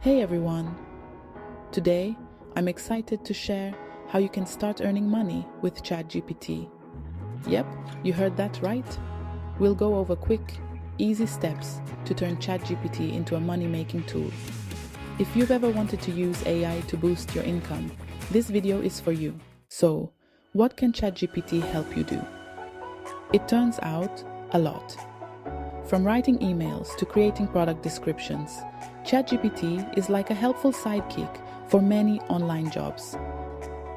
Hey everyone! Today, I'm excited to share how you can start earning money with ChatGPT. Yep, you heard that right. We'll go over quick, easy steps to turn ChatGPT into a money-making tool. If you've ever wanted to use AI to boost your income, this video is for you. So, what can ChatGPT help you do? It turns out, a lot. From writing emails to creating product descriptions, ChatGPT is like a helpful sidekick for many online jobs.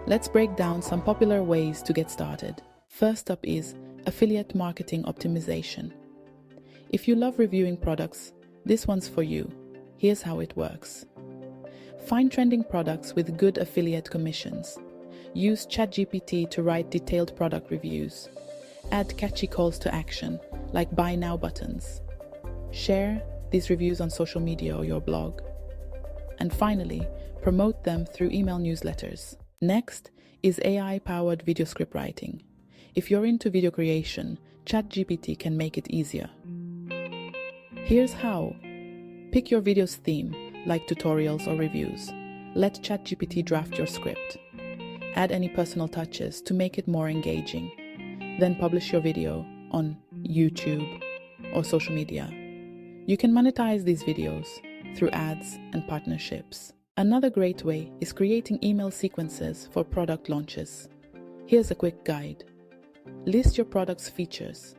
Let's break down some popular ways to get started. First up is affiliate marketing optimization. If you love reviewing products, this one's for you. Here's how it works. Find trending products with good affiliate commissions. Use ChatGPT to write detailed product reviews. Add catchy calls to action, like buy now buttons. Share these reviews on social media or your blog. And finally, promote them through email newsletters. Next is AI-powered video script writing. If you're into video creation, ChatGPT can make it easier. Here's how. Pick your video's theme, like tutorials or reviews. Let ChatGPT draft your script. Add any personal touches to make it more engaging. Then publish your video on YouTube or social media. You can monetize these videos through ads and partnerships. Another great way is creating email sequences for product launches. Here's a quick guide. List your product's features.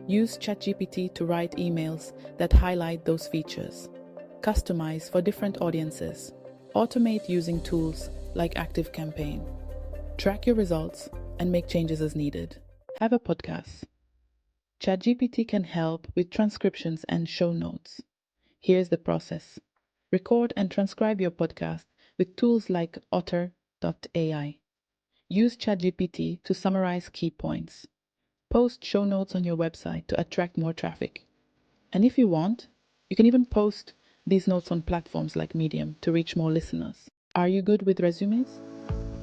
Use ChatGPT to write emails that highlight those features. Customize for different audiences. Automate using tools like ActiveCampaign. Track your results and make changes as needed. Have a podcast. ChatGPT can help with transcriptions and show notes. Here's the process. Record and transcribe your podcast with tools like otter.ai. Use ChatGPT to summarize key points. Post show notes on your website to attract more traffic. And if you want, you can even post these notes on platforms like Medium to reach more listeners. Are you good with resumes?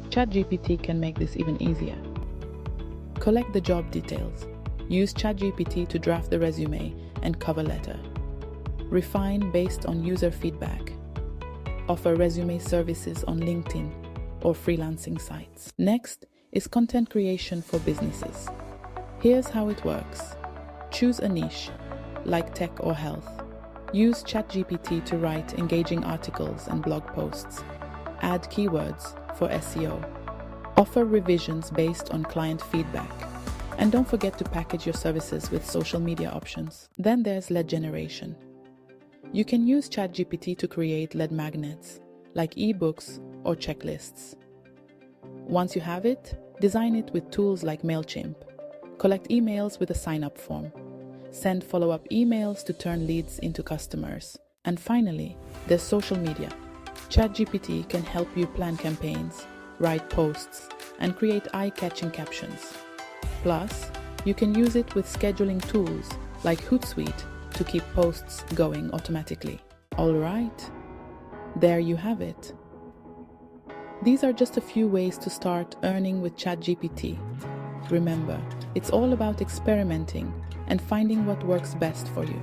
ChatGPT can make this even easier. Collect the job details. Use ChatGPT to draft the resume and cover letter. Refine based on user feedback. Offer resume services on LinkedIn or freelancing sites. Next is content creation for businesses. Here's how it works. Choose a niche, like tech or health. Use ChatGPT to write engaging articles and blog posts. Add keywords for SEO. Offer revisions based on client feedback. And don't forget to package your services with social media options. Then there's lead generation. You can use ChatGPT to create lead magnets, like ebooks or checklists. Once you have it, design it with tools like MailChimp. Collect emails with a sign-up form. Send follow-up emails to turn leads into customers. And finally, there's social media. ChatGPT can help you plan campaigns, write posts, and create eye-catching captions. Plus, you can use it with scheduling tools like Hootsuite to keep posts going automatically. Alright, there you have it. These are just a few ways to start earning with ChatGPT. Remember, it's all about experimenting and finding what works best for you.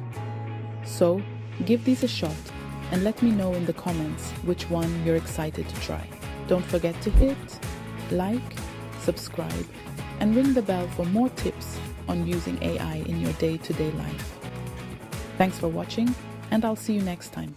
So, give these a shot and let me know in the comments which one you're excited to try. Don't forget to hit like, subscribe, and ring the bell for more tips on using AI in your day-to-day life. Thanks for watching, and I'll see you next time.